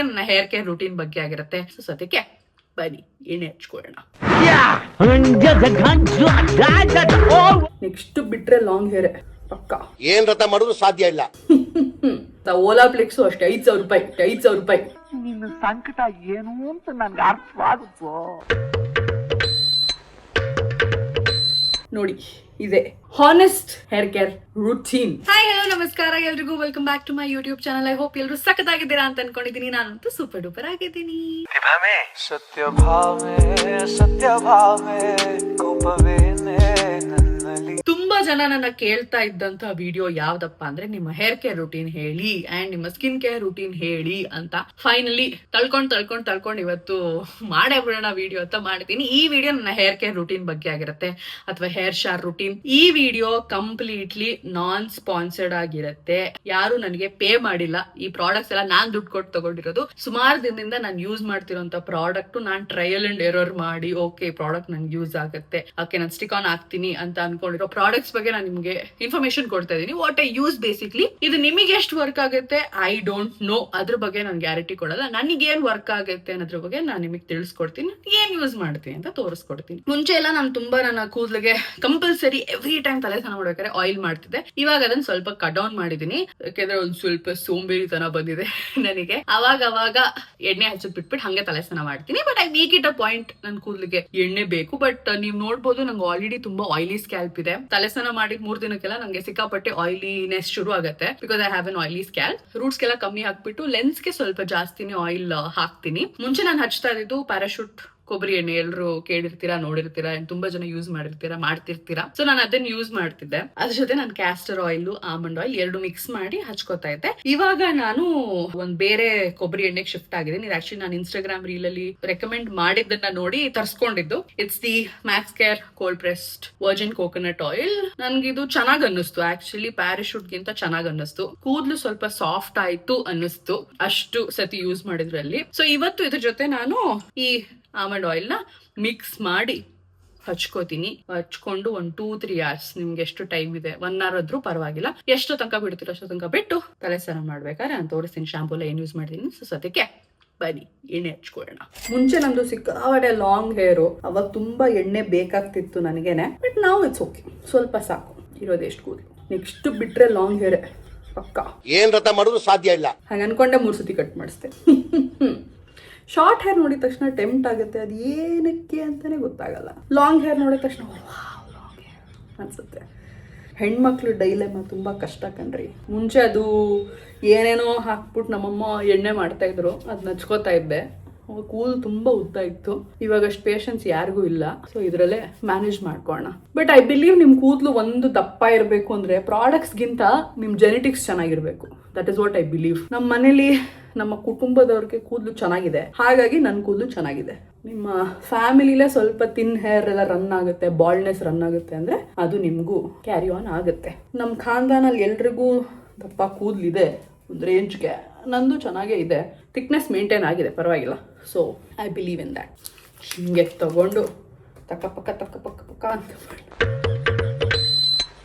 Video ನನ್ನ hair care routine ಬಗ್ಗೆ ಆಗಿರುತ್ತೆ. ಸೊ ಸದ್ಯಕ್ಕೆ ಬನ್ನಿ ಎಣ್ಣೆ ಹಚ್ಕೊಳ್ಳೋಣ. ನೆಕ್ಸ್ಟ್ ಬಿಟ್ರೆ ಲಾಂಗ್ ಹೇರ್ ಪಕ್ಕ. ಏನ್ ರಥ ಮಾಡೋದು ಸಾಧ್ಯ ಇಲ್ಲ. ಓಲಾ ಫ್ಲೆಕ್ಸ್ ಅಷ್ಟೇ 5,000 ರೂಪಾಯಿ 5,000 ರೂಪಾಯಿ. ನಿನ್ನ ಸಂಕಟ ಏನು ಅಂತ ನನ್ಗೆ ಅರ್ಥವಾಗುತ್ತೋ. ನೋಡಿ ಇದೆ honest hair care routine. Hi hello ನಮಸ್ಕಾರ ಎಲ್ರಿಗೂ, welcome back to my YouTube channel. I hope ಎಲ್ಲರೂ ಸಖತ್ತಾಗಿದ್ದೀರಾ ಅಂತ ಅನ್ಕೊಂಡಿದೀನಿ. ನಾನಂತೂ ಸೂಪರ್ ಡೂಪರ್ ಆಗಿದ್ದೀನಿ. ಸತ್ಯ ಭಾವೆ ಕೋಪವೇನೆ ನನ್ನಲ್ಲಿ. ತುಂಬಾ ಜನ ನನ್ನ ಕೇಳ್ತಾ ಇದ್ದಂತ ವಿಡಿಯೋ ಯಾವ್ದಪ್ಪ ಅಂದ್ರೆ ನಿಮ್ಮ ಹೇರ್ ಕೇರ್ ರೂಟೀನ್ ಹೇಳಿ ಅಂಡ್ ನಿಮ್ಮ ಸ್ಕಿನ್ ಕೇರ್ ರೂಟೀನ್ ಹೇಳಿ ಅಂತ. ಫೈನಲಿ ತಳ್ಕೊಂಡ್ ಇವತ್ತು ಮಾಡೇ ಬಿಡೋಣ ವಿಡಿಯೋ ಅಂತ ಮಾಡಿದೀನಿ. ಈ ವಿಡಿಯೋ ನನ್ನ ಹೇರ್ ಕೇರ್ ರೂಟೀನ್ ಬಗ್ಗೆ ಆಗಿರುತ್ತೆ, ಅಥವಾ ಹೇರ್ ಶಾರ್ ರೂಟೀನ್. ಈ ವಿಡಿಯೋ ಕಂಪ್ಲೀಟ್ಲಿ ನಾನ್ ಸ್ಪಾನ್ಸರ್ಡ್ ಆಗಿರುತ್ತೆ. ಯಾರು ನನಗೆ ಪೇ ಮಾಡಿಲ್ಲ. ಈ ಪ್ರಾಡಕ್ಟ್ಸ್ ಎಲ್ಲ ನಾನ್ ದುಡ್ಡು ಕೊಟ್ಟು ತಗೊಂಡಿರೋದು. ಸುಮಾರು ದಿನದಿಂದ ನಾನು ಯೂಸ್ ಮಾಡ್ತಿರೋಂತ ಪ್ರಾಡಕ್ಟ್ ನಾನ್ ಟ್ರಯಲ್ ಅಂಡ್ ಎರರ್ ಮಾಡಿ ಓಕೆ ಪ್ರಾಡಕ್ಟ್ ನನ್ಗೆ ಯೂಸ್ ಆಗುತ್ತೆ, ಓಕೆ ನಾನು ಸ್ಟಿಕ್ ಆನ್ ಆಗ್ತೀನಿ ಅಂತ ಅನ್ಕೊಂಡಿರೋ ಪ್ರಾಡಕ್ಟ್ಸ್ ಬಗ್ಗೆ ನಾನು ನಿಮ್ಗೆ ಇನ್ಫಾರ್ಮೇಶನ್ ಕೊಡ್ತಾ ಇದೀನಿ. What I use basically. ಇದು ನಿಮಗೆ ಎಷ್ಟು ವರ್ಕ್ ಆಗುತ್ತೆ ಐ ಡೋಂಟ್ ನೋ, ಅದ್ರ ಬಗ್ಗೆ ನಾನು ಗ್ಯಾರಂಟಿ ಕೊಡಲ್ಲ. ನನಗೆ ಏನ್ ವರ್ಕ್ ಆಗುತ್ತೆ ಅನ್ನೋದ್ರ ಬಗ್ಗೆ ನಾನು ನಿಮಗೆ ತಿಳಿಸ್ಕೊಡ್ತೀನಿ, ಏನ್ ಯೂಸ್ ಮಾಡ್ತೀನಿ ಅಂತ ತೋರಿಸ್ಕೊಡ್ತೀನಿ. ಮುಂಚೆ ಎಲ್ಲ ನಾನು ತುಂಬಾ ನನ್ನ ಕೂದಲಿಗೆ ಕಂಪಲ್ಸರಿ ಎವ್ರಿ ಟೈಮ್ ತಲೆ ಸ್ನಾನ ಮಾಡ್ಬೇಕಾದ್ರೆ ಆಯಿಲ್ ಮಾಡ್ತಿದ್ದೆ. ಇವಾಗ ಅದನ್ನ ಸ್ವಲ್ಪ ಕಟ್ ಡೌನ್ ಮಾಡಿದೀನಿ, ಯಾಕೆಂದ್ರೆ ಒಂದ್ ಸ್ವಲ್ಪ ಸೋಂಬೇರಿತನ ಬಂದಿದೆ ನನಗೆ. ಅವಾಗ ಎಣ್ಣೆ ಹಚ್ಚದ್ ಬಿಟ್ಬಿಟ್ಟು ಹಂಗೆ ತಲೆ ಸ್ನಾನ ಮಾಡ್ತೀನಿ. But I make it a point, ನನ್ ಕೂದಲಿಗೆ ಎಣ್ಣೆ ಬೇಕು. ಬಟ್ ನೀವ್ ನೋಡ್ಬೋದು ನಂಗೆ ಆಲ್ರೆಡಿ ತುಂಬಾ ಆಯಿಲಿ ಸ್ಕ್ಯಾಲ್ಪ್ ಇದೆ. ತಲೆ ಸ್ನಾನ ಮಾಡಿದ 3 ದಿನಕ್ಕೆಲ್ಲ ನಂಗೆ ಸಿಕ್ಕಾಪಟ್ಟೆ ಆಯಿಲಿನೆಸ್ ಶುರು ಆಗುತ್ತೆ. Because I have an oily scalp. ರೂಟ್ಸ್ಗೆಲ್ಲ ಕಮ್ಮಿ ಹಾಕ್ಬಿಟ್ಟು ಲೆನ್ಸ್ಗೆ ಸ್ವಲ್ಪ ಜಾಸ್ತಿನೇ ಆಯಿಲ್ ಹಾಕ್ತೀನಿ. ಮುಂಚೆ ನಾನು ಹಚ್ತಾ ಇದ್ದು ಪ್ಯಾರಾಶೂಟ್ ಕೊಬ್ಬರಿ ಎಣ್ಣೆ. ಎಲ್ಲರೂ ಕೇಳಿರ್ತೀರಾ, ನೋಡಿರ್ತೀರಾ, ತುಂಬಾ ಜನ ಯೂಸ್ ಮಾಡಿರ್ತೀರಾ, ಮಾಡ್ತಿರ್ತೀರಾ. ಸೊ ನಾನು ಅದನ್ನ ಯೂಸ್ ಮಾಡ್ತಿದ್ದೆ. ಅದ್ರ ಜೊತೆ ನಾನು castor oil, almond oil 2 mix ಮಾಡಿ ಹಚ್ಕೋತಾ ಇದ್ದೆ. ಇವಾಗ ನಾನು ಒಂದ್ ಬೇರೆ ಕೊಬ್ಬರಿ ಎಣ್ಣೆಗೆ ಶಿಫ್ಟ್ ಆಗಿದ್ದೀನಿ. ಇದು ಆಕ್ಚುಲಿ ನಾನು ಇನ್ಸ್ಟಾಗ್ರಾಮ್ ರೀಲ್ ಅಲ್ಲಿ ರೆಕಮೆಂಡ್ ಮಾಡಿದ್ದನ್ನ ನೋಡಿ ತರ್ಸ್ಕೊಂಡಿದ್ದು. It's the Max Care cold pressed virgin coconut oil. ನನ್ಗೆ ಇದು ಚೆನ್ನಾಗ್ ಅನ್ನಿಸ್ತು. ಆಕ್ಚುಲಿ ಪ್ಯಾರಾಶೂಟ್ ಗಿಂತ ಚೆನ್ನಾಗ್ ಅನ್ನಿಸ್ತು. ಕೂದಲು ಸ್ವಲ್ಪ ಸಾಫ್ಟ್ ಆಯ್ತು ಅನ್ನಿಸ್ತು ಅಷ್ಟು ಸತಿ ಯೂಸ್ ಮಾಡಿದ್ರಲ್ಲಿ. ಸೊ ಇವತ್ತು ಇದ್ರ ಜೊತೆ ನಾನು ಈ ಆಲ್ಮಂಡ್ ಆಯಿಲ್ ನ ಮಿಕ್ಸ್ ಮಾಡಿ ಹಚ್ಕೋತೀನಿ. ಹಚ್ಕೊಂಡು 1-2-3 hours, ನಿಮ್ಗೆ ಎಷ್ಟು ಟೈಮ್ ಇದೆ 1 hour ಆದ್ರೂ ಪರವಾಗಿಲ್ಲ, ಎಷ್ಟು ತನಕ ಬಿಡ್ತೀರೋ ಅಷ್ಟು ತನಕ ಬಿಟ್ಟು ತಲೆ ಸ್ನಾನ ಮಾಡ್ಬೇಕಾದ್ರೆ ನಾನು ತೋರಿಸ್ತೀನಿ ಶಾಂಪೂ ಎಲ್ಲ ಏನ್ ಯೂಸ್ ಮಾಡಿದೀನಿ. ಸೊ ಸದ್ಯಕ್ಕೆ ಬನ್ನಿ ಎಣ್ಣೆ ಹಚ್ಕೊಳ್ಳೋಣ. ಮುಂಚೆ ನಂದು ಸಿಕ್ಕಾಪಟ್ಟೆ ಲಾಂಗ್ ಹೇರು, ಅವಾಗ ತುಂಬಾ ಎಣ್ಣೆ ಬೇಕಾಗ್ತಿತ್ತು ನನಗೇನೆ. ಬಟ್ ನಾವು ಇಟ್ಸ್ ಓಕೆ, ಸ್ವಲ್ಪ ಸಾಕು ಇರೋದು ಎಷ್ಟು ಕೂದಲು. ನೆಕ್ಸ್ಟ್ ಬಿಟ್ರೆ ಲಾಂಗ್ ಹೇರ್ ಪಕ್ಕ. ಏನ್ ರಥ ಮಾಡೋದು ಸಾಧ್ಯ ಇಲ್ಲ. ಹಂಗ ಅನ್ಕೊಂಡೆ 3 ಸತಿ ಕಟ್ ಮಾಡಿಸ್ತೆ. ಶಾರ್ಟ್ ಹೇರ್ ನೋಡಿದ ತಕ್ಷಣ ಟೆಂಪ್ಟ್ ಆಗುತ್ತೆ, ಅದು ಏನಕ್ಕೆ ಅಂತಾನೆ ಗೊತ್ತಾಗಲ್ಲ. ಲಾಂಗ್ ಹೇರ್ ನೋಡಿದ ತಕ್ಷಣ ಲಾಂಗ್ ಹೇರ್ ಅನ್ಸುತ್ತೆ. ಹೆಣ್ಮಕ್ಳು ಡೈಲೆಮ ತುಂಬಾ ಕಷ್ಟ ಕಣ್ರಿ. ಮುಂಚೆ ಅದು ಏನೇನೋ ಹಾಕ್ಬಿಟ್ಟು ನಮ್ಮಮ್ಮ ಎಣ್ಣೆ ಮಾಡ್ತಾ ಇದ್ರು, ಅದ್ ನಚ್ಕೋತಾ ಇದ್ದೆ. ಕೂದಲು ತುಂಬಾ ಉದ್ದ ಇತ್ತು. ಇವಾಗ ಅಷ್ಟು ಪೇಷನ್ಸ್ ಯಾರಿಗೂ ಇಲ್ಲ. ಸೊ ಇದ್ರಲ್ಲೇ ಮ್ಯಾನೇಜ್ ಮಾಡ್ಕೋಣ. ಬಟ್ ಐ ಬಿಲೀವ್ ನಿಮ್ ಕೂದಲು ಒಂದು ದಪ್ಪ ಇರಬೇಕು ಅಂದ್ರೆ ಪ್ರಾಡಕ್ಟ್ಸ್ ಗಿಂತ ನಿಮ್ ಜೆನೆಟಿಕ್ಸ್ ಚೆನ್ನಾಗಿರ್ಬೇಕು. That is what I believe. ನಮ್ಮ ಮನೇಲಿ ನಮ್ಮ ಕುಟುಂಬದವ್ರಿಗೆ ಕೂದಲು ಚೆನ್ನಾಗಿದೆ, ಹಾಗಾಗಿ ನನ್ನ ಕೂದಲು ಚೆನ್ನಾಗಿದೆ. ನಿಮ್ಮ ಫ್ಯಾಮಿಲಿಲೇ ಸ್ವಲ್ಪ ತಿನ್ ಹೇರ್ ಎಲ್ಲ ರನ್ ಆಗುತ್ತೆ, ಬಾಲ್ಡ್ನೆಸ್ ರನ್ ಆಗುತ್ತೆ ಅಂದ್ರೆ ಅದು ನಿಮ್ಗೂ ಕ್ಯಾರಿ ಆನ್ ಆಗುತ್ತೆ. ನಮ್ಮ ಖಾನ್ದಾನಲ್ಲಿ ಎಲ್ರಿಗೂ ದಪ್ಪ ಕೂದಲಿದೆ ಒಂದು ರೇಂಜ್ಗೆ. ನಂದು ಚೆನ್ನಾಗೇ ಇದೆ, ಥಿಕ್ನೆಸ್ ಮೇಂಟೈನ್ ಆಗಿದೆ, ಪರವಾಗಿಲ್ಲ. So I believe in that. ಹಿಂಗೆ ತಗೊಂಡು ತಕ್ಕ ಪಕ್ಕ ಅಂತ ಮಾಡಿ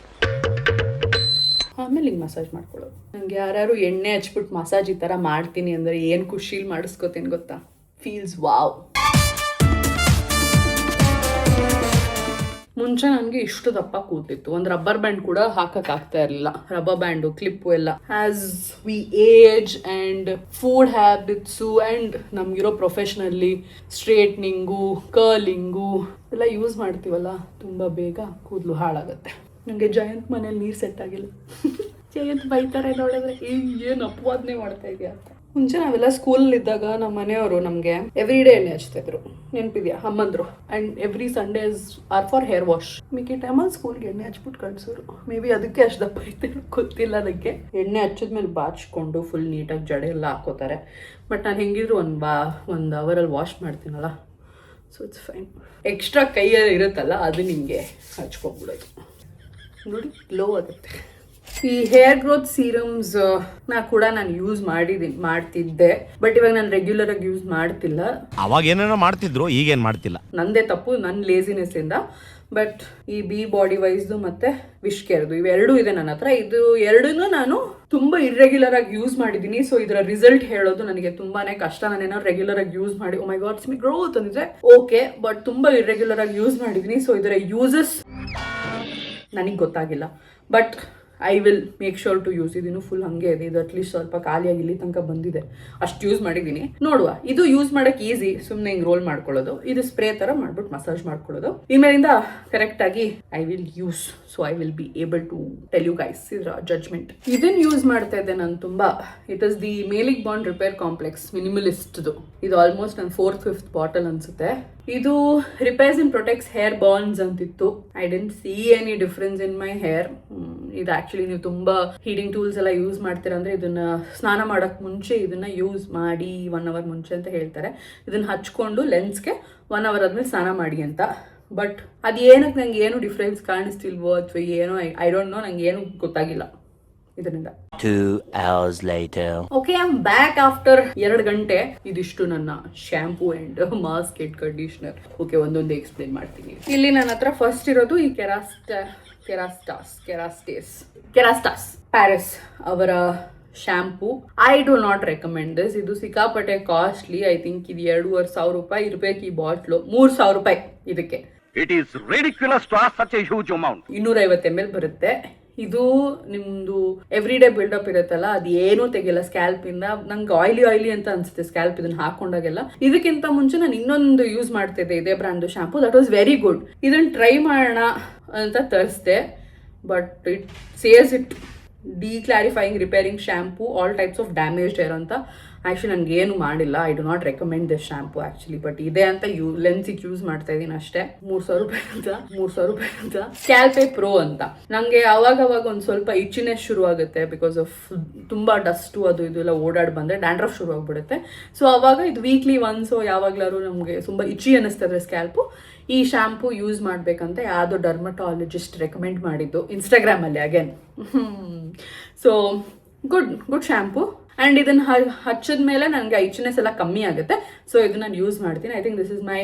ಆಮೇಲೆ ಹಿಂಗೆ ಮಸಾಜ್ ಮಾಡ್ಕೊಳ್ಳೋದು. ನಂಗೆ ಯಾರು ಎಣ್ಣೆ ಹಚ್ಬಿಟ್ಟು ಮಸಾಜ್ ಈ ಥರ ಮಾಡ್ತೀನಿ ಅಂದರೆ ಏನು ಖುಷಿಲಿ ಮಾಡಿಸ್ಕೋತೀನಿ ಗೊತ್ತಾ? Feels wow. ಮುಂಚೆ ನನಗೆ ಇಷ್ಟು ದಪ್ಪ ಕೂತಿತ್ತು, ಒಂದು ರಬ್ಬರ್ ಬ್ಯಾಂಡ್ ಕೂಡ ಹಾಕಕ್ ಆಗ್ತಾ ಇರಲಿಲ್ಲ. ರಬ್ಬರ್ ಬ್ಯಾಂಡು, ಕ್ಲಿಪ್ಪು ಎಲ್ಲ. As we age and food habits and ನಮಗಿರೋ ಪ್ರೊಫೆಷನಲ್ಲಿ ಸ್ಟ್ರೇಟ್ನಿಂಗು, ಕರ್ಲಿಂಗು ಎಲ್ಲ ಯೂಸ್ ಮಾಡ್ತೀವಲ್ಲ, ತುಂಬ ಬೇಗ ಕೂದಲು ಹಾಳಾಗುತ್ತೆ. ನನಗೆ ಜಯಂತ್ ಮನೇಲಿ ನೀರು ಸೆಟ್ ಆಗಿಲ್ಲ. ಜಯಂತ್ ಬೈತಾರೆ ನೋಡಿದ್ರೆ, ಏನು ಅಪವಾದನೆ ಮಾಡ್ತಾ ಇದೆಯಾ ಅಂತ. ಮುಂಚೆ ನಾವೆಲ್ಲ ಸ್ಕೂಲ್ ಇದ್ದಾಗ ನಮ್ಮ ಮನೆಯವರು ನಮಗೆ ಎವ್ರಿ ಡೇ ಎಣ್ಣೆ ಹಚ್ತಿದ್ರು, ನೆನಪಿದ್ಯಾ? ಅಮ್ಮಂದ್ರು. And every Sundays are for hair wash. ಮಿಕ್ಕಿ ಟೈಮಲ್ಲಿ ಸ್ಕೂಲ್ಗೆ ಎಣ್ಣೆ ಹಚ್ಬಿಟ್ಟು ಕಳ್ಸೋರು. ಮೇ ಬಿ ಅದಕ್ಕೆ ಅಷ್ಟು ದಪ್ಪ ಐತೆ ಗೊತ್ತಿಲ್ಲ ನನಗೆ. ಎಣ್ಣೆ ಹಚ್ಚಿದ್ಮೇಲೆ ಬಾಚ್ಕೊಂಡು ಫುಲ್ ನೀಟಾಗಿ ಜಡೆ ಎಲ್ಲ ಹಾಕೋತಾರೆ. ಬಟ್ ನಾನು ಹೆಂಗಿದ್ರು ಒಂದು ಅವರಲ್ಲಿ ವಾಶ್ ಮಾಡ್ತೀನಲ್ಲ, ಸೊ ಇಟ್ಸ್ ಫೈನ್. ಎಕ್ಸ್ಟ್ರಾ ಕೈಯಲ್ಲಿ ಇರುತ್ತಲ್ಲ ಅದು ನಿಮಗೆ ಹಚ್ಕೊಬಿಡೋದು. ನೋಡಿ ಗ್ಲೋ ಆಗುತ್ತೆ. ಈ ಹೇರ್ ಗ್ರೋತ್ ಸೀರಮ್ಸ್ ಕೂಡ ನಾನು ಯೂಸ್ ಮಾಡ್ತಿದ್ದೆ. ಬಟ್ ಇವಾಗ ನಾನು ರೆಗ್ಯುಲರ್ ಆಗಿ ಯೂಸ್ ಮಾಡ್ತಿಲ್ಲ. ಅವಾಗ ಏನೇನೋ ಮಾಡ್ತಿದ್ರು, ಈಗೇನು ಮಾಡ್ತಿಲ್ಲ. ನಂದೇ ತಪ್ಪು, ನನ್ನ ಲೇಸಿನೆಸ್ ಇಂದ. ಬಟ್ ಈ ಬಿ ಬಾಡಿ ವೈಸ್ದು ಮತ್ತೆ ವಿಶ್ ಕೇರ್ದು ಇವೆರಡೂ ಇದೆ ನನ್ನ ಹತ್ರ. ಇದು ಎರಡನ್ನೂ ನಾನು ತುಂಬಾ ಇರ್ರೆಗ್ಯುಲರ್ ಆಗಿ ಯೂಸ್ ಮಾಡಿದ್ದೀನಿ. ಸೊ ಇದರ ರಿಸಲ್ಟ್ ಹೇಳೋದು ನನಗೆ ತುಂಬಾನೇ ಕಷ್ಟ. ನಾನೇನೋ ರೆಗ್ಯುಲರ್ ಆಗಿ ಯೂಸ್ ಮಾಡಿ ಮೈ ಗಾಡ್ ಸ್ಮಿ ಗ್ರೋತ್ ಅಂದಿದ್ರೆ ಓಕೆ, ಬಟ್ ತುಂಬಾ ಇರ್ರೆಗ್ಯುಲರ್ ಆಗಿ ಯೂಸ್ ಮಾಡಿದ್ದೀನಿ. ಸೊ ಇದರ ಯೂಸಸ್ ನನಗೆ ಗೊತ್ತಾಗಿಲ್ಲ, but I will make sure to use. ಇದನ್ನು ಫುಲ್ ಹಂಗೆ ಇದೆ, ಇದು ಅಟ್ಲೀಸ್ಟ್ ಸ್ವಲ್ಪ ಖಾಲಿಯಾಗಿ ಇಲ್ಲಿ ತನಕ ಬಂದಿದೆ, ಅಷ್ಟು ಯೂಸ್ ಮಾಡಿದ್ದೀನಿ. ನೋಡುವ, ಇದು ಯೂಸ್ ಮಾಡಕ್ಕೆ ಈಸಿ, ಸುಮ್ಮನೆ ಹಿಂಗೆ ರೋಲ್ ಮಾಡ್ಕೊಳ್ಳೋದು. ಇದು ಸ್ಪ್ರೇ ತರ ಮಾಡ್ಬಿಟ್ಟು ಮಸಾಜ್ ಮಾಡ್ಕೊಳ್ಳೋದು. ಇಮೇಲಿಂದ ಕರೆಕ್ಟ್ ಆಗಿ I will use. So I will be able to tell you guys ಇದರ ಜಡ್ಜ್ಮೆಂಟ್. ಇದನ್ನ ಯೂಸ್ ಮಾಡ್ತಾ ಇದ್ದೆ ನಾನು ತುಂಬಾ. It is the maleic bond repair complex ಮಿನಿಮಲಿಸ್ಟ್ದು. ಇದು ಆಲ್ಮೋಸ್ಟ್ ನನ್ನ 4th 5th ಬಾಟಲ್ ಅನ್ಸುತ್ತೆ. ಇದು repairs and protects hair bonds ಅಂತಿತ್ತು. I don't see any difference in my hair. ಇದು ಆಕ್ಚುಲಿ ನೀವು ತುಂಬಾ ಹೀಟಿಂಗ್ ಟೂಲ್ಸ್ ಎಲ್ಲ ಯೂಸ್ ಮಾಡ್ತೀರಾ ಅಂದ್ರೆ ಇದನ್ನ ಸ್ನಾನ ಮಾಡಕ್ ಮುಂಚೆ ಇದನ್ನ ಯೂಸ್ ಮಾಡಿ 1 hour ಮುಂಚೆ ಅಂತ ಹೇಳ್ತಾರೆ. ಇದನ್ನ ಹಚ್ಕೊಂಡು ಲೆನ್ಸ್ಗೆ 1 hour ಆದ್ಮೇಲೆ ಸ್ನಾನ ಮಾಡಿ ಅಂತ. ಬಟ್ ಅದೇನಕ್ಕೆ ನಂಗೆ ಏನು ಡಿಫ್ರೆನ್ಸ್ ಕಾಣಿಸ್ತಿಲ್ವೋ ಅಥವಾ ಏನೋ ಐ ಡೋಂಟ್ ನೋ, ನಂಗೆ ಏನು ಗೊತ್ತಾಗಿಲ್ಲ ಇದರಿಂದ. 2 hours later. Okay, I am back after 2 ಗಂಟೆ. ಇದಿಷ್ಟು ನನ್ನ shampoo and mask and conditioner. Okay, ಒಂದೊಂದು ಎಕ್ಸ್ಪ್ಲೇನ್ ಮಾಡ್ತೀನಿ. ಇಲ್ಲಿ ನನ್ನ ಹತ್ರ ಫಸ್ಟ್ ಇರೋದು ಈ ಕೆರಾಸ್ಟಾಸ್ ಪ್ಯಾರಿಸ್ ಅವರ shampoo. I do not recommend this. ಇದು ಸಿಕ್ಕಾಪಟ್ಟೆ ಕಾಸ್ಟ್ಲಿ. ಐ ಥಿಂಕ್ ಇದು 2,500 ರೂಪಾಯಿ ಇರ್ಬೇಕು ಈ ಬಾಟ್ಲು. 3,000 ರೂಪಾಯಿ ಇದಕ್ಕೆ. It is ridiculous to ask such a huge amount. 250 ml ಬರುತ್ತೆ. ಇದು ನಿಮ್ದು ಎವ್ರಿ ಡೇ ಬಿಲ್ಡಪ್ ಇರುತ್ತಲ್ಲ, ಅದು ಏನೂ ತೆಗಿಲ್ಲ ಸ್ಕ್ಯಾಲ್ಪ್ ಇಂದ. ನಂಗೆ ಆಯಿಲಿ ಅಂತ ಅನ್ಸುತ್ತೆ ಸ್ಕ್ಯಾಲ್ಪ್ ಇದನ್ನ ಹಾಕೊಂಡಾಗೆಲ್ಲ. ಇದಕ್ಕಿಂತ ಮುಂಚೆ ನಾನು ಇನ್ನೊಂದು ಯೂಸ್ ಮಾಡ್ತಿದ್ದೆ ಇದೇ brand shampoo. That was very good. ಇದನ್ನ ಟ್ರೈ ಮಾಡೋಣ ಅಂತ ತರಿಸ್ದೆ, but it says it declarifying repairing shampoo all types of damaged hair ಅಂತ. ಆಕ್ಚುಲಿ ನನಗೆ ಏನು ಮಾಡಿಲ್ಲ. I do not recommend this shampoo actually. But ಇದೆ ಅಂತ ಲೆನ್ಸಿಗೆ ಯೂಸ್ ಮಾಡ್ತಾ ಇದ್ದೀನಿ ಅಷ್ಟೇ. 3,000 ರೂಪಾಯಿ ಅಂತ ಸ್ಕ್ಯಾಲ್ಪೆ ಪ್ರೋ ಅಂತ. ನಂಗೆ ಅವಾಗ ಒಂದು ಸ್ವಲ್ಪ ಇಚ್ಚಿನೆಸ್ ಶುರು ಆಗುತ್ತೆ ಬಿಕಾಸ್ ಆಫ್ ತುಂಬಾ ಡಸ್ಟು ಅದು ಇದು ಎಲ್ಲ ಓಡಾಡಿ ಬಂದ್ರೆ ಡ್ಯಾಂಡ್ರಫ್ ಶುರು ಆಗ್ಬಿಡುತ್ತೆ. ಸೊ ಅವಾಗ ಇದು ವೀಕ್ಲಿ ಒನ್ಸು ಯಾವಾಗ್ಲಾರು ನಮಗೆ ತುಂಬಾ ಇಚ್ಚಿ ಅನ್ನಿಸ್ತದೆ ಸ್ಕ್ಯಾಲ್ಪು. ಈ ಶಾಂಪೂ ಯೂಸ್ ಮಾಡ್ಬೇಕಂತ ಯಾವುದೋ ಡರ್ಮಟಾಲಜಿಸ್ಟ್ ರೆಕಮೆಂಡ್ ಮಾಡಿದ್ದು ಇನ್ಸ್ಟಾಗ್ರಾಮ್ ಅಲ್ಲಿ again. So good shampoo. And ಇದನ್ನು ಹಚ್ಚಿದ ಮೇಲೆ ನನಗೆ ಇಚ್ಚಿನೆಸ್ ಎಲ್ಲ ಕಮ್ಮಿ ಆಗುತ್ತೆ. ಸೊ ಇದನ್ನ ನಾನು ಯೂಸ್ ಮಾಡ್ತೀನಿ. I think this is my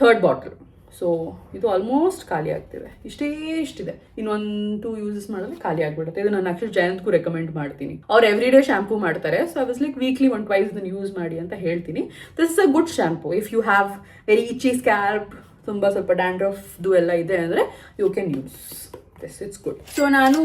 3rd bottle. So ಇದು ಆಲ್ಮೋಸ್ಟ್ ಖಾಲಿ ಆಗ್ತಿದೆ. ಇಷ್ಟಿದೆ. ಇನ್ನೊಂದು 2 ಯೂಸಸ್ ಮಾಡಿದ್ರೆ ಖಾಲಿ ಆಗ್ಬಿಡುತ್ತೆ. ಇದು ನಾನು ಆಕ್ಚುಲಿ ಜಯಂತ್ಗೂ ರೆಕಮೆಂಡ್ ಮಾಡ್ತೀನಿ. ಅವ್ರು ಎವ್ರಿ ಡೇ ಶಾಂಪೂ ಮಾಡ್ತಾರೆ. So I was like weekly 1 twice ಇದನ್ನು ಯೂಸ್ ಮಾಡಿ ಅಂತ ಹೇಳ್ತೀನಿ. This is a good shampoo. If you have very itchy scalp, ಸ್ವಲ್ಪ ಡ್ಯಾಂಡ್ರಫ್ದು ಎಲ್ಲ ಇದೆ ಅಂದರೆ you can use this. It's good. So ನಾನು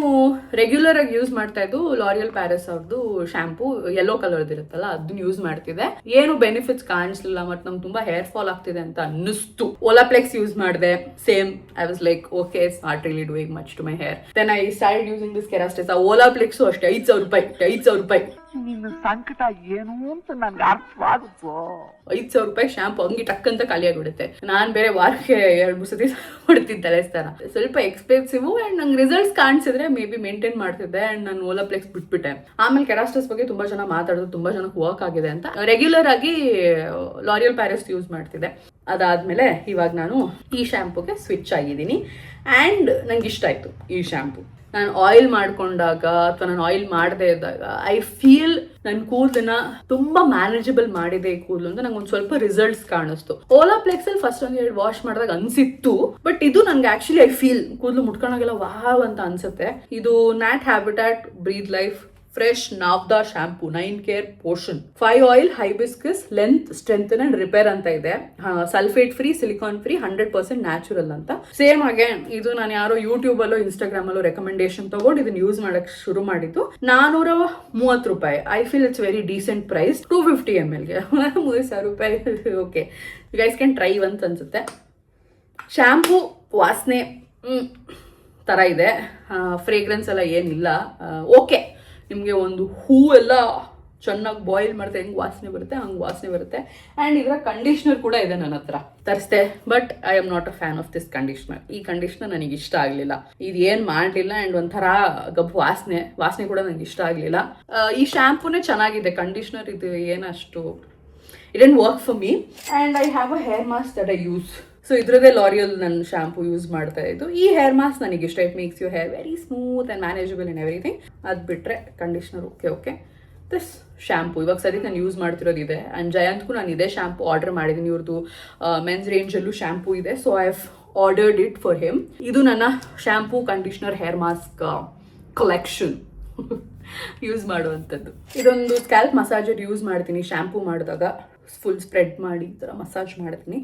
ರೆಗ್ಯುಲರ್ ಆಗಿ ಯೂಸ್ ಮಾಡ್ತಾ ಇದ್ದು ಲಾರಿಯಲ್ ಪ್ಯಾರಿಸ್ ಅವ್ರದ್ದು ಶಾಂಪೂ ಯೆಲ್ಲೋ ಕಲರ್ದು ಇರುತ್ತಲ್ಲ, ಅದನ್ನ ಯೂಸ್ ಮಾಡ್ತಿದ್ದೆ. ಏನು ಬೆನಿಫಿಟ್ಸ್ ಕಾಣಿಸ್ಲಿಲ್ಲ, ಮತ್ತೆ ನಮ್ಗೆ ತುಂಬಾ ಹೇರ್ ಫಾಲ್ ಆಗ್ತಿದೆ ಅಂತ ಅನ್ನಿಸ್ತು. ಓಲಾಪ್ಲೆಕ್ಸ್ ಯೂಸ್ ಮಾಡಿದೆ. Same. I was like okay, it's not really doing much to my hair. Then I started using this Kerastase. ಆ ಓಲಾಪ್ಲೆಕ್ಸು ಅಷ್ಟೇ 5,000 ರೂಪಾಯಿ. ನಿನ್ನ ಸಂಕಟ ಏನು ಅಂತ ನನ್ಗೆ ಅರ್ಥವಾಗುತ್ತೋ. 5,000 ರೂಪಾಯಿ ಶಾಂಪು ಹಂಗೆ ಟಕ್ ಅಂತ ಖಾಲಿ ಆಗಿಬಿಡುತ್ತೆ. ನಾನು ಬೇರೆ ವಾರಕ್ಕೆ 2-3 ಸತಿ ಹೊಡ್ತೀನಿ ತಲೆ ಸ್ನಾನ. ಸ್ವಲ್ಪ ಎಕ್ಸ್ಪೆನ್ಸಿವ್ ಅಂಡ್ ನಂಗೆ ರಿಸಲ್ಟ್ಸ್ ಕಾಣಿಸಿದ್ರೆ ಮೇ ಬಿ ಮೇಂಟೈನ್ ಮಾಡ್ತಿದ್ದೆ. ಅಂಡ್ ನಾನು ಓಲಾಪ್ಲೆಕ್ಸ್ ಬಿಟ್ಬಿಟ್ಟೆ. ಆಮೇಲೆ ಕೆರಾಸ್ಟಸ್ ಬಗ್ಗೆ ತುಂಬಾ ಜನ ಮಾತಾಡೋದು, ತುಂಬಾ ಜನಕ್ಕೆ ವರ್ಕ್ ಆಗಿದೆ ಅಂತ ರೆಗ್ಯುಲರ್ ಆಗಿ ಲಾರಿಯಲ್ ಪ್ಯಾರಿಸ್ ಯೂಸ್ ಮಾಡ್ತಿದ್ದೆ. ಅದಾದ್ಮೇಲೆ ಇವಾಗ ನಾನು ಈ ಶಾಂಪೂಗೆ ಸ್ವಿಚ್ ಆಗಿದ್ದೀನಿ. ಆ್ಯಂಡ್ ನಂಗೆ ಇಷ್ಟ ಆಯ್ತು ಈ ಶಾಂಪೂ. ನಾನು ಆಯಿಲ್ ಮಾಡ್ಕೊಂಡಾಗ ಅಥವಾ ನಾನು ಆಯಿಲ್ ಮಾಡದೇ ಇದ್ದಾಗ ಐ ಫೀಲ್ ನನ್ನ ಕೂದಲನ್ನ ತುಂಬಾ ಮ್ಯಾನೇಜಬಲ್ ಮಾಡಿದೆ ಈ ಕೂದಲು ಅಂತ ನಂಗೆ ಒಂದು ಸ್ವಲ್ಪ ರಿಸಲ್ಟ್ಸ್ ಕಾಣಿಸ್ತು. ಓಲಾಪ್ಲೆಕ್ಸ್ ಅಲ್ಲಿ ಫಸ್ಟ್ 1-2 ವಾಶ್ ಮಾಡಿದಾಗ ಅನ್ಸಿತ್ತು. ಬಟ್ ಇದು ನಂಗೆ ಆಕ್ಚುಲಿ ಐ ಫೀಲ್ ಕೂದಲು ಮುಟ್ಕೊಂಡಾಗೆಲ್ಲ ವಾವ್ ಅಂತ ಅನ್ಸುತ್ತೆ. ಇದು Nat Habitat breathe life fresh ನಾವ್ದಾ shampoo 9 care portion 5 oil hibiscus length strengthen and repair ಅಂತ ಇದೆ. Sulphate free, silicone free, 100% natural ಅಂತ. ಸೇಮ್ ಅಗೇನ್ ಇದು ನಾನು ಯಾರೋ ಯೂಟ್ಯೂಬ್ ಅಲ್ಲೋ ಇನ್ಸ್ಟಾಗ್ರಾಮ್ ಅಲ್ಲೋ ರೆಕಮೆಂಡೇಶನ್ ತಗೊಂಡು ಇದನ್ನ ಯೂಸ್ ಮಾಡಕ್ ಶುರು ಮಾಡಿದ್ದು. 430 ರೂಪಾಯಿ. I feel it's very decent price. 250 ml ಗೆ 3,000 ರೂಪಾಯಿ. Okay, you guys can try ಅಂತ ಅನ್ಸುತ್ತೆ. ಶಾಂಪೂ ವಾಸನೆ ತರ ಇದೆ. ಫ್ರೇಗ್ರೆನ್ಸ್ ಎಲ್ಲ ಏನಿಲ್ಲ. ಓಕೆ, ನಿಮಗೆ ಒಂದು ಹೂ ಎಲ್ಲ ಚೆನ್ನಾಗಿ ಬಾಯ್ಲ್ ಮಾಡಿದ್ರೆ ಹೆಂಗೆ ವಾಸನೆ ಬರುತ್ತೆ ಹಂಗೆ ವಾಸನೆ ಬರುತ್ತೆ. ಆ್ಯಂಡ್ ಇದರ ಕಂಡೀಷ್ನರ್ ಕೂಡ ಇದೆ ನನ್ನ ಹತ್ರ, ತರಿಸ್ದೆ. But I am not a fan of this conditioner. ಈ ಕಂಡೀಷ್ನರ್ ನನಗೆ ಇಷ್ಟ ಆಗಲಿಲ್ಲ. ಇದು ಏನು ಮಾಡಲಿಲ್ಲ. ಆ್ಯಂಡ್ ಒಂಥರ ಗಬ್ಬು ವಾಸನೆ ಕೂಡ ನನಗೆ ಇಷ್ಟ ಆಗಲಿಲ್ಲ. ಈ ಶಾಂಪೂನೇ ಚೆನ್ನಾಗಿದೆ. ಕಂಡೀಷ್ನರ್ ಇದು ಏನಷ್ಟು it didn't work for me. And I have a hair mask that I use. So ಇದ್ರದ್ದೇ ಲಾರಿಯಲ್ ನನ್ನ ಶಾಂಪೂ ಯೂಸ್ ಮಾಡ್ತಾ ಇದ್ದು. ಈ ಹೇರ್ ಮಾಸ್ಕ್ ನನಗೆ ಇಷ್ಟ. It makes you hair very smooth and manageable in everything. ಅದು ಬಿಟ್ಟರೆ ಕಂಡೀಷ್ನರ್ ಓಕೆ. ದಿಸ್ ಶಾಂಪೂ ಇವಾಗ ಸದ್ಯಕ್ಕೆ ನಾನು ಯೂಸ್ ಮಾಡ್ತಿರೋದು ಇದೆ. ಆ್ಯಂಡ್ ಜಯಂತ್ಗೂ ನಾನು ಇದೇ ಶಾಂಪೂ ಆರ್ಡರ್ ಮಾಡಿದ್ದೀನಿ. ಇವ್ರದ್ದು ಮೆನ್ಸ್ ರೇಂಜಲ್ಲೂ ಶಾಂಪೂ ಇದೆ. So I have ordered it for him. ಇದು ನನ್ನ shampoo conditioner hair mask collection use ಮಾಡುವಂಥದ್ದು. ಇದೊಂದು ಸ್ಕ್ಯಾಲ್ಪ್ ಮಸಾಜರ್ ಯೂಸ್ ಮಾಡ್ತೀನಿ ಶಾಂಪೂ ಮಾಡಿದಾಗ, ಫುಲ್ ಸ್ಪ್ರೆಡ್ ಮಾಡಿ ಈ ಥರ ಮಸಾಜ್ ಮಾಡ್ತೀನಿ.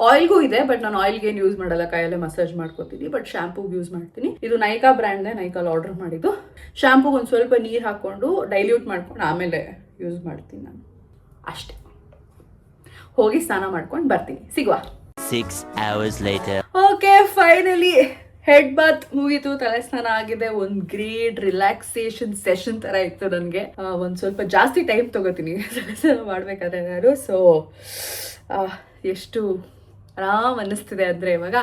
ಆಯಿಲ್ಗೂ ಇದೆ, ಬಟ್ ನಾನು ಆಯಿಲ್ಗೆ ಏನು ಯೂಸ್ ಮಾಡಲ್ಲ, ಕೈಯಲ್ಲೇ ಮಸಾಜ್ ಮಾಡ್ಕೋತೀನಿ. ಬಟ್ ಶಾಂಪೂಗೆ ಯೂಸ್ ಮಾಡ್ತೀನಿ. ಇದು ನೈಕಾ ಬ್ರ್ಯಾಂಡ್ನೇ, ನೈಕಾಲ್ ಆರ್ಡರ್ ಮಾಡಿದ್ದು. ಶಾಂಪೂಗೆ ಒಂದು ಸ್ವಲ್ಪ ನೀರು ಹಾಕ್ಕೊಂಡು ಡೈಲ್ಯೂಟ್ ಮಾಡ್ಕೊಂಡು ಆಮೇಲೆ ಯೂಸ್ ಮಾಡ್ತೀನಿ ನಾನು ಅಷ್ಟೇ. ಹೋಗಿ ಸ್ನಾನ ಮಾಡ್ಕೊಂಡು ಬರ್ತೀನಿ, ಸಿಗುವ. 6 hours later. Okay, finally head Baat ಮುಗೀತು, ತಲೆ ಸ್ನಾನ ಆಗಿದೆ. ಒಂದು ಗ್ರೇಟ್ ರಿಲ್ಯಾಕ್ಸೇಷನ್ ಸೆಷನ್ ತರ ಇತ್ತು ನನಗೆ. ಒಂದು ಸ್ವಲ್ಪ ಜಾಸ್ತಿ ಟೈಮ್ ತಗೋತೀನಿ ತಲೆ ಸ್ನಾನ ಮಾಡ್ಬೇಕಾದ್ರೆ ನಾನು. ಸೊ ಎಷ್ಟು ಆರಾಮ್ ಅನ್ನಿಸ್ತಿದೆ ಅಂದರೆ ಇವಾಗ.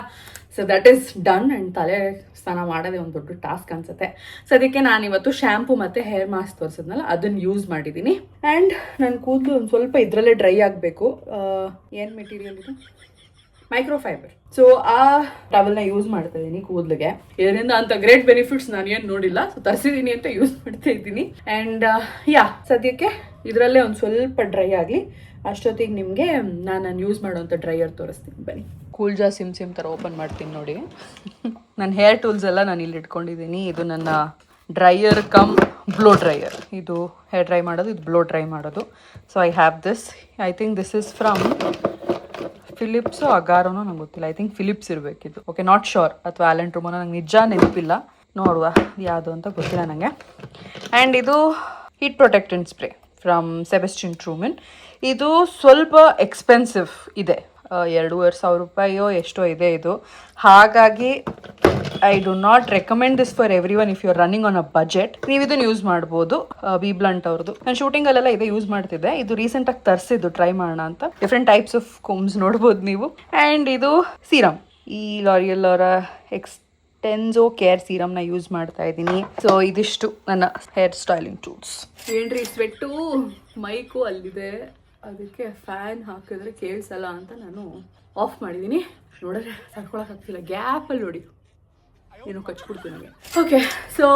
So that is done. And ತಲೆ ಸ್ನಾನ ಮಾಡೋದೇ ಒಂದು ದೊಡ್ಡ ಟಾಸ್ಕ್ ಅನ್ಸುತ್ತೆ. ಸೊ ಅದಕ್ಕೆ ನಾನು ಇವತ್ತು ಶಾಂಪೂ ಮತ್ತು ಹೇರ್ ಮಾಸ್ಕ್ ತೋರಿಸಿದ್ನಲ್ಲ ಅದನ್ನು ಯೂಸ್ ಮಾಡಿದ್ದೀನಿ. ಆ್ಯಂಡ್ ನನ್ನ ಕೂದಲು ಒಂದು ಸ್ವಲ್ಪ ಇದರಲ್ಲೇ ಡ್ರೈ ಆಗಬೇಕು. ಏನು ಮೆಟೀರಿಯಲ್ ಇದು? ಮೈಕ್ರೋಫೈಬರ್. ಸೊ ಆ ಟವಲ್ನ ಯೂಸ್ ಮಾಡ್ತಾ ಇದ್ದೀನಿ ಕೂದಲಿಗೆ. ಇದರಿಂದ ಅಂತ ಗ್ರೇಟ್ ಬೆನಿಫಿಟ್ಸ್ ನಾನು ಏನು ನೋಡಿಲ್ಲ. ಸೊ ತರಿಸಿದ್ದೀನಿ ಅಂತ ಯೂಸ್ ಮಾಡ್ತಾ ಇದ್ದೀನಿ. ಆ್ಯಂಡ್ ಸದ್ಯಕ್ಕೆ ಇದರಲ್ಲೇ ಒಂದು ಸ್ವಲ್ಪ ಡ್ರೈ ಆಗಲಿ. ಅಷ್ಟೊತ್ತಿಗೆ ನಿಮಗೆ ನಾನು ಯೂಸ್ ಮಾಡೋವಂಥ ಡ್ರೈಯರ್ ತೋರಿಸ್ತೀನಿ ಬನ್ನಿ. ಕೂಲ್ಜಾ ಸಿಮ್ ಥರ ಓಪನ್ ಮಾಡ್ತೀನಿ ನೋಡಿ. ನನ್ನ ಹೇರ್ ಟೂಲ್ಸ್ ಎಲ್ಲ ನಾನು ಇಲ್ಲಿ ಇಟ್ಕೊಂಡಿದ್ದೀನಿ. ಇದು ನನ್ನ ಡ್ರೈಯರ್ ಕಮ್ ಬ್ಲೋ ಡ್ರೈಯರ್. ಇದು ಹೇರ್ ಡ್ರೈ ಮಾಡೋದು, ಇದು ಬ್ಲೋ ಡ್ರೈ ಮಾಡೋದು. So I have this. I think this is from Philips ಅಗಾರೋನೋ ನಂಗೆ ಗೊತ್ತಿಲ್ಲ. ಐ ಥಿಂಕ್ ಫಿಲಿಪ್ಸ್ ಇರಬೇಕಿದು. Okay, not sure. ಅಥವಾ ಆಲೆನ್ ಟ್ರೂಮೋನೋ, ನಂಗೆ ನಿಜ ನೆನಪಿಲ್ಲ. ನೋಡುವ ಯಾವುದು ಅಂತ ಗೊತ್ತಿಲ್ಲ ನನಗೆ. ಆ್ಯಂಡ್ ಇದು heat protectant spray from Sebastian Truman. ಇದು ಸ್ವಲ್ಪ ಎಕ್ಸ್ಪೆನ್ಸಿವ್ ಇದೆ, 2,500 ರೂಪಾಯಿಯೋ ಎಷ್ಟೋ ಇದೆ ಇದು. ಹಾಗಾಗಿ I do not recommend this for everyone if you are running on a budget. ನೀವು ಇದನ್ನು ಯೂಸ್ ಮಾಡ್ಬೋದು. ವಿ ಬ್ಲಂಟ್ ಅವ್ರದ್ದು ನಾನು ಶೂಟಿಂಗಲ್ಲೆಲ್ಲ ಇದೇ ಯೂಸ್ ಮಾಡ್ತಿದ್ದೆ. ಇದು ರೀಸೆಂಟಾಗಿ ತರಿಸಿದ್ದು ಟ್ರೈ ಮಾಡೋಣ ಅಂತ. ಡಿಫ್ರೆಂಟ್ ಟೈಪ್ಸ್ ಆಫ್ ಕೋಮ್ಸ್ ನೋಡ್ಬೋದು ನೀವು. ಆ್ಯಂಡ್ ಇದು ಸೀರಮ್, ಈ ಲಾರಿಯಲ್ ಅವರ ಎಕ್ಸ್ಟೆನ್ಸೋ ಕೇರ್ ಸೀರಮ್ನ ಯೂಸ್ ಮಾಡ್ತಾ ಇದ್ದೀನಿ. ಸೊ ಇದಿಷ್ಟು ನನ್ನ ಹೇರ್ ಸ್ಟೈಲಿಂಗ್ ಟೂಲ್ಸ್. ಏನ್ರಿ ಸ್ವೆಟ್ಟು, ಮೈಕು ಅಲ್ಲಿದೆ, ಅದಕ್ಕೆ ಫ್ಯಾನ್ ಹಾಕಿದ್ರೆ ಕೇಳಿಸಲ್ಲ ಅಂತ ನಾನು ಆಫ್ ಮಾಡಿದ್ದೀನಿ. ನೋಡಿದ್ರೆ ತಡ್ಕೊಳಕ್ಕಾಗ್ತಿಲ್ಲ, ಗ್ಯಾಪಲ್ಲಿ ನೋಡಿ ಏನೋ ಕಚ್ಬಿಡ್ತೀನಿ ನನಗೆ. ಓಕೆ, ಸೊ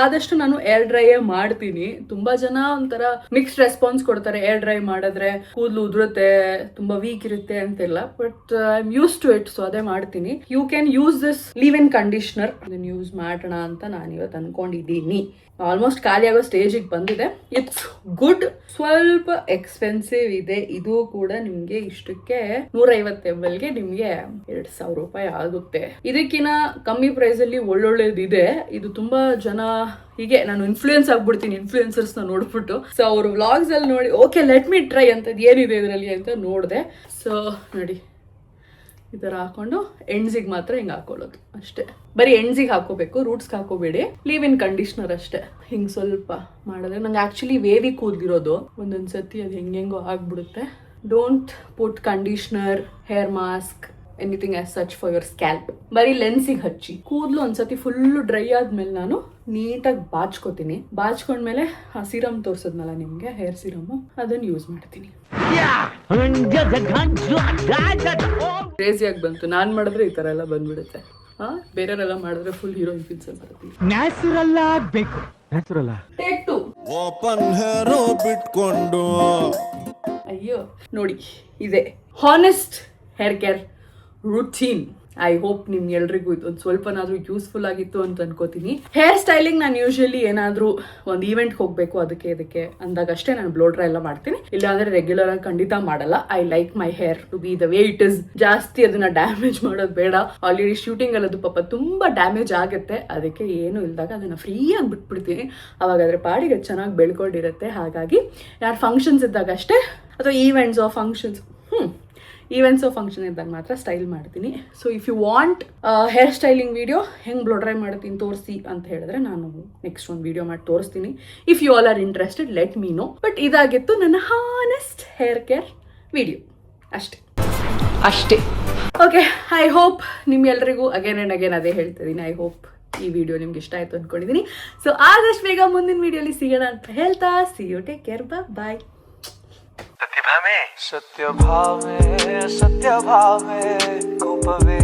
ಆದಷ್ಟು ನಾನು ಏರ್ ಡ್ರೈಯೇ ಮಾಡ್ತೀನಿ. ತುಂಬಾ ಜನ ಒಂಥರ ಮಿಕ್ಸ್ಡ್ ರೆಸ್ಪಾನ್ಸ್ ಕೊಡ್ತಾರೆ, ಏರ್ ಡ್ರೈ ಮಾಡಿದ್ರೆ ಕೂದಲು ಉದುರುತ್ತೆ, ತುಂಬಾ ವೀಕ್ ಇರುತ್ತೆ ಅಂತೆಲ್ಲ. But I am use to it, so ಅದೇ ಮಾಡ್ತೀನಿ. You can use this leave in conditioner. ಇದನ್ನ ಯೂಸ್ ಮಾಡೋಣ ಅಂತ ನಾನು ಇವತ್ತು ಅನ್ಕೊಂಡಿದ್ದೀನಿ. ಆಲ್ಮೋಸ್ಟ್ ಖಾಲಿ ಆಗೋ ಸ್ಟೇಜಿಗೆ ಬಂದಿದೆ. It's good. ಸ್ವಲ್ಪ ಎಕ್ಸ್ಪೆನ್ಸಿವ್ ಇದೆ. ಇದು ಕೂಡ ನಿಮ್ಗೆ ಇಷ್ಟಕ್ಕೆ 150 mlಗೆ ನಿಮ್ಗೆ 2,000 ರೂಪಾಯಿ ಆಗುತ್ತೆ. ಇದಕ್ಕಿಂತ ಕಮ್ಮಿ ಪ್ರೈಸ್ ಅಲ್ಲಿ ಒಳ್ಳೊಳ್ಳೇದಿದೆ. ಇದು ತುಂಬಾ ಜನ ಹೀಗೆ, ನಾನು ಇನ್ಫ್ಲೂಯೆನ್ಸ್ ಆಗ್ಬಿಡ್ತೀನಿ ಇನ್ಫ್ಲೂಯೆನ್ಸರ್ಸ್ ನ ನೋಡ್ಬಿಟ್ಟು. ಸೊ ಅವರು ವ್ಲಾಗ್ಸ್ ಅಲ್ಲಿ ನೋಡಿ ಓಕೆ ಲೆಟ್ ಮಿ ಟ್ರೈ ಅಂತದ್ದು ಏನಿದೆ ಇದರಲ್ಲಿ ಅಂತ ನೋಡಿದೆ. ಸೊ ನೋಡಿ, ಈ ಥರ ಹಾಕೊಂಡು ಎಂಡ್ಸಿಗೆ ಮಾತ್ರ ಹಿಂಗೆ ಹಾಕೊಳ್ಳೋದು ಅಷ್ಟೇ. ಬರೀ ಎಂಡ್ಸಿಗೆ ಹಾಕೋಬೇಕು, ರೂಟ್ಸ್ಗೆ ಹಾಕೋಬೇಡಿ. ಲೀವ್ ಇನ್ ಕಂಡೀಷ್ನರ್ ಅಷ್ಟೇ. ಹಿಂಗೆ ಸ್ವಲ್ಪ ಮಾಡಿದ್ರೆ ನಂಗೆ ಆ್ಯಕ್ಚುಲಿ ವೇವಿ ಕೂದಲಿರೋದು, ಒಂದೊಂದು ಸತಿ ಅದು ಹೆಂಗೆಂಗೋ ಆಗ್ಬಿಡುತ್ತೆ. Don't put conditioner, hair mask, anything as such for your scalp. ಬರೀ ಲೆನ್ಸಿಗೆ ಹಚ್ಚಿ. ಕೂದಲು ಒಂದ್ಸತಿ ಫುಲ್ಲು ಡ್ರೈ ಆದ್ಮೇಲೆ ನಾನು ನೀಟಾಗಿ ಬಾಚ್ಕೋತೀನಿ. ಬಾಚ್ಕೊಂಡ್ಮೇಲೆ ಆ ಸಿರಮ್ ತೋರಿಸಿದ್ನಲ್ಲ ನಿಮಗೆ, ಹೇರ್ ಸಿರಮ್, ಅದನ್ನು ಯೂಸ್ ಮಾಡ್ತೀನಿ. ಕ್ರೇಜಿಯಾಗಿ ಬಂತು. ನಾನು ಮಾಡಿದ್ರೆ ಈ ಥರ ಎಲ್ಲ ಬಂದ್ಬಿಡುತ್ತೆ. ಬೇರೆಯವರೆಲ್ಲ ಮಾಡಿದ್ರೆ ಫುಲ್ ಹೀರೋಯಿನ್ ಫೀಲ್ಸ್ ಬರುತ್ತೆ. ನ್ಯಾಚುರಲ್ ಬೇಕು. Natural take 2. ಓಪನ್ ಹೇರೋ ಬಿಟ್ಕೊಂಡು ಅಯ್ಯೋ ನೋಡಿ, ಇದೆ honest hair care routine. I hope ನಿಮ್ಗೆ ಎಲ್ರಿಗೂ ಇದೊಂದು ಸ್ವಲ್ಪನಾದ್ರೂ ಯೂಸ್ಫುಲ್ ಆಗಿತ್ತು ಅಂತ ಅನ್ಕೋತೀನಿ. ಹೇರ್ ಸ್ಟೈಲಿಂಗ್ ನಾನು ಯೂಶಲಿ ಏನಾದರೂ ಒಂದು ಈವೆಂಟ್ಗೆ ಹೋಗಬೇಕು ಅದಕ್ಕೆ ಅಂದಾಗಷ್ಟೇ ನಾನು ಬ್ಲೋ ಡ್ರೈ ಎಲ್ಲ ಮಾಡ್ತೀನಿ. ಇಲ್ಲಾಂದ್ರೆ ರೆಗ್ಯುಲರ್ ಆಗಿ ಖಂಡಿತ ಮಾಡಲ್ಲ. I like my hair to be the way it is. ಜಾಸ್ತಿ ಅದನ್ನ ಡ್ಯಾಮೇಜ್ ಮಾಡೋದು ಬೇಡ. ಆಲ್ರೆಡಿ ಶೂಟಿಂಗ್ ಅಲ್ಲದು ಪಾಪ ತುಂಬಾ ಡ್ಯಾಮೇಜ್ ಆಗುತ್ತೆ. ಅದಕ್ಕೆ ಏನು ಇಲ್ದಾಗ ಅದನ್ನ ಫ್ರೀಯಾಗಿ ಬಿಟ್ಬಿಡ್ತೀನಿ. ಅವಾಗ ಅದ್ರ ಪಾಡಿಗೆ ಚೆನ್ನಾಗಿ ಬೆಳ್ಕೊಂಡಿರುತ್ತೆ. ಹಾಗಾಗಿ ಯಾರು ಫಂಕ್ಷನ್ಸ್ ಇದ್ದಾಗ ಅಷ್ಟೇ, ಅಥವಾ ಈವೆಂಟ್ಸ್ ಆಫ್ ಫಂಕ್ಷನ್ಸ್ ಫಂಕ್ಷನ್ ಇದ್ದಾಗ ಮಾತ್ರ ಸ್ಟೈಲ್ ಮಾಡ್ತೀನಿ. So if you want hair styling video ಹೆಂಗೆ ಬ್ಲೋ ಡ್ರೈ ಮಾಡ್ತೀನಿ ತೋರಿಸಿ ಅಂತ ಹೇಳಿದ್ರೆ ನಾನು ನೆಕ್ಸ್ಟ್ ಒಂದು ವಿಡಿಯೋ ಮಾಡಿ ತೋರಿಸ್ತೀನಿ. If you all are interested let me know. But ಇದಾಗಿತ್ತು ನನ್ನ ಹಾನೆಸ್ಟ್ ಹೇರ್ ಕೇರ್ ವಿಡಿಯೋ. ಅಷ್ಟೇ. ಓಕೆ, ಐ ಹೋಪ್ ನಿಮ್ಗೆಲ್ರಿಗೂ ಅಗೇನ್ ಆ್ಯಂಡ್ ಅಗೇನ್ ಅದೇ ಹೇಳ್ತಿದ್ದೀನಿ. ಐ ಹೋಪ್ ಈ ವಿಡಿಯೋ ನಿಮ್ಗೆ ಇಷ್ಟ ಆಯಿತು ಅಂದ್ಕೊಂಡಿದ್ದೀನಿ. ಸೊ ಆದಷ್ಟು ಬೇಗ ಮುಂದಿನ ವಿಡಿಯೋಲಿ ಸಿಗೋಣ ಅಂತ ಹೇಳ್ತಾ, ಸಿ ಯು, ಟೇಕ್ ಕೇರ್, ಬಾಯ್. सत्य भाव में कोपवे